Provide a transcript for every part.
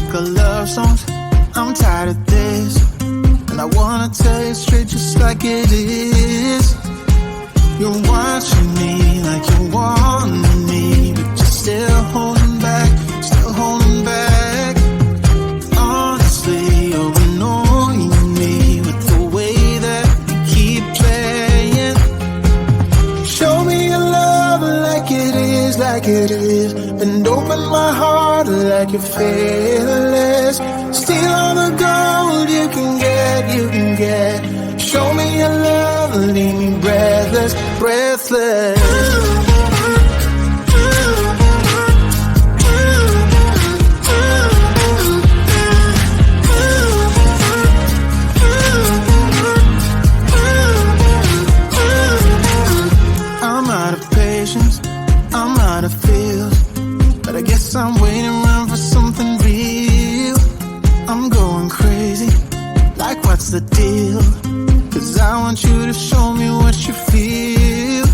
make our love songs. I'm tired of this, and I wanna tell you straight just like it is. You're watching me like you want me, but you're still holding back, still holding back. Honestly, you're annoying me with the way that you keep playing. Show me your love like it is, like it is. And open my heart like you're fearless. Steal all the gold you can get, you can get. Show me your love, leave me breathless, breathless. I'm out of patience, I'm out of feels, but I guess I'm waiting around for something real. I'm going crazy, like what's the deal? 'Cause I want you to show me what you feel.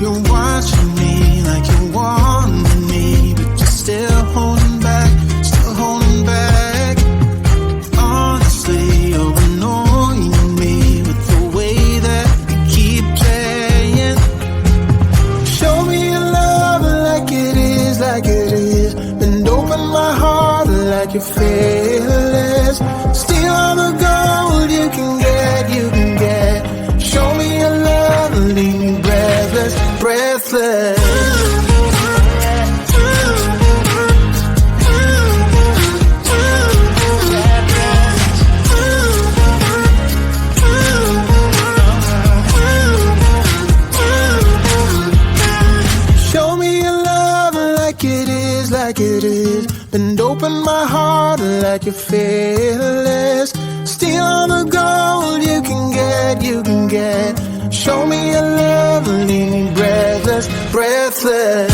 You're watching me like you want me, but you're still holding back, still holding back. Honestly, you're annoying me with the way that you keep playing. Show me your love like it is, like it is. And open my heart like you're fearless. Steal all the gold you can get, you can get. Show me your love, leave me breathless, breathless. Show me your love like it is, like it is. And open my heart like you're fearless. Steal all the gold you can get, you can get. Show me your love, leave me breathless, breathless.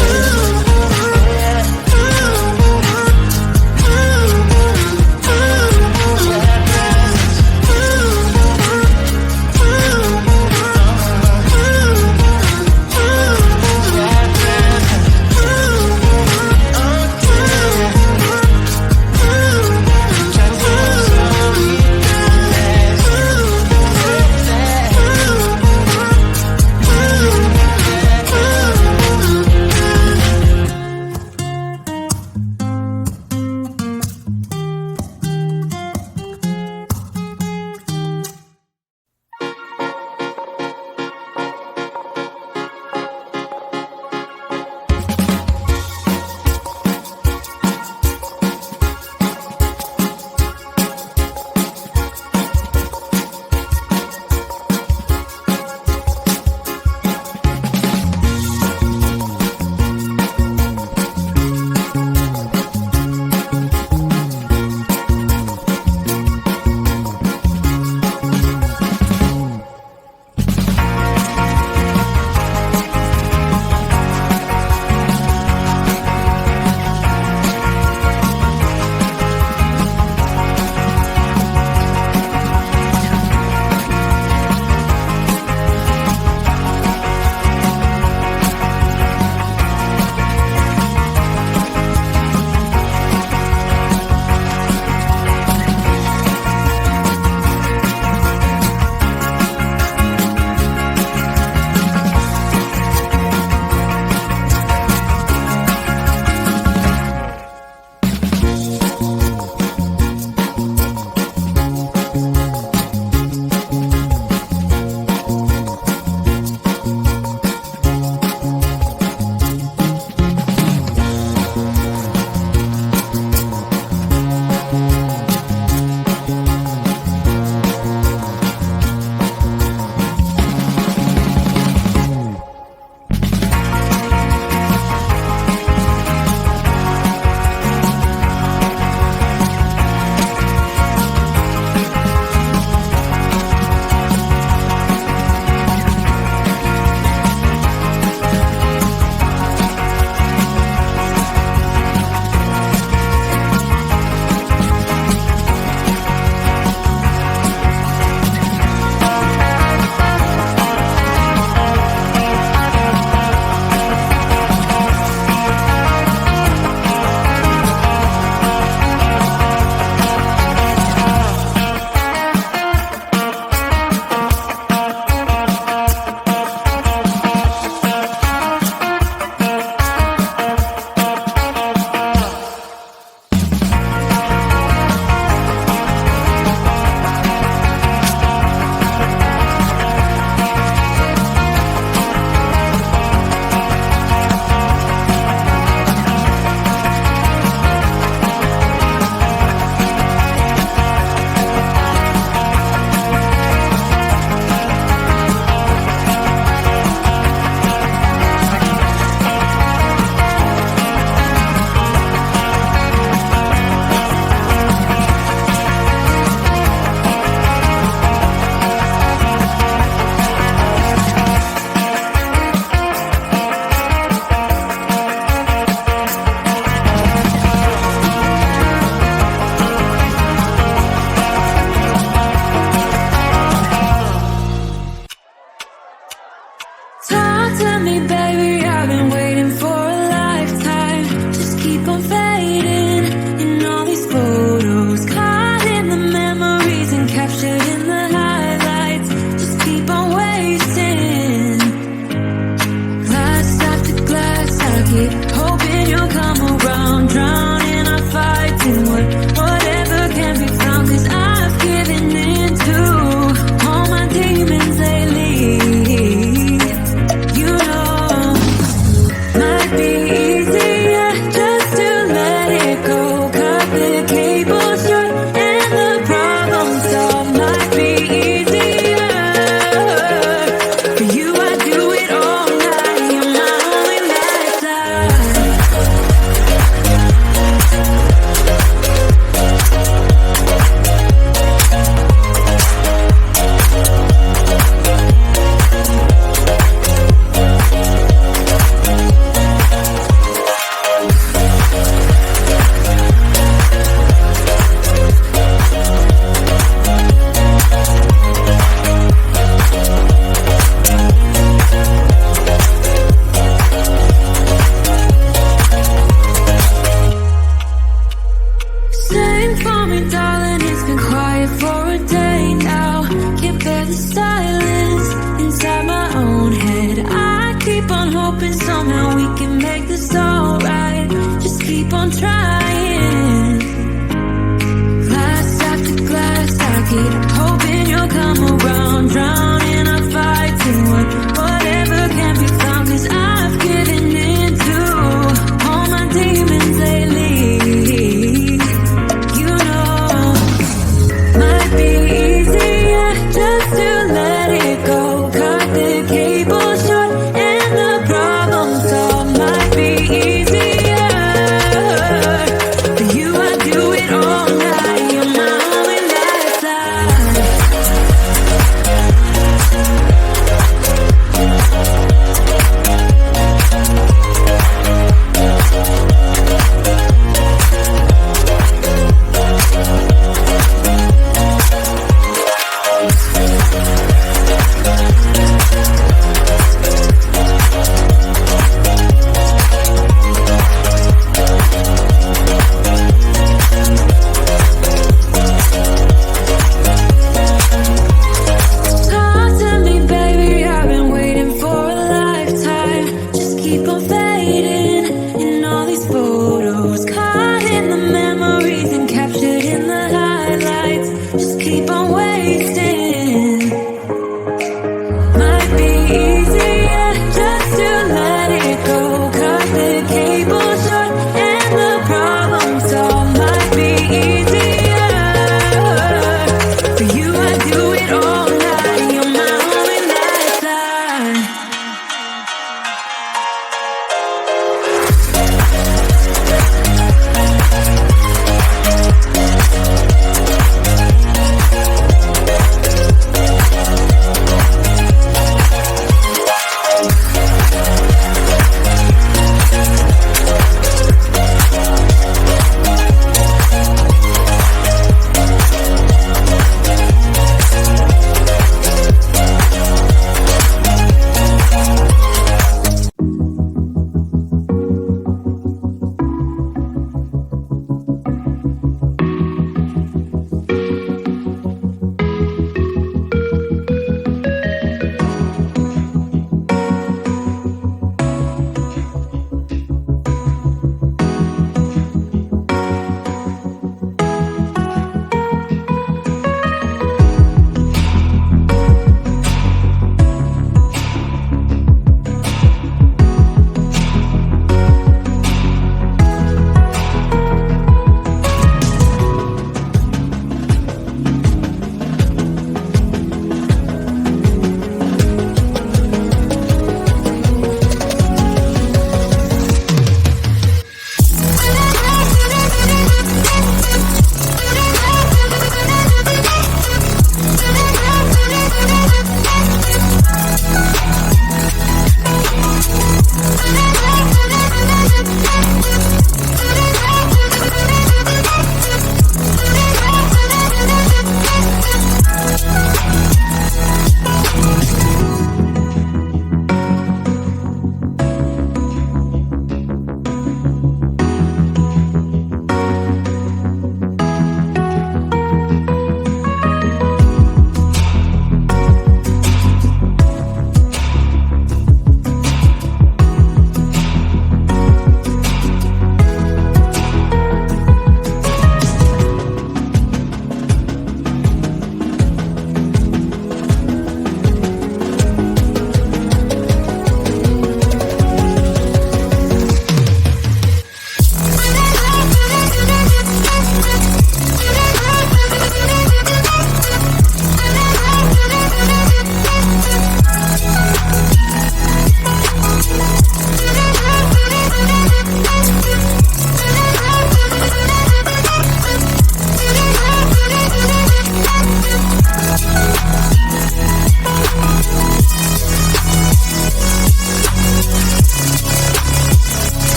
me, darling, it's been quiet for a day now. Can't bear the silence inside my own head. I keep on hoping somehow we can make this alright. Just keep on trying.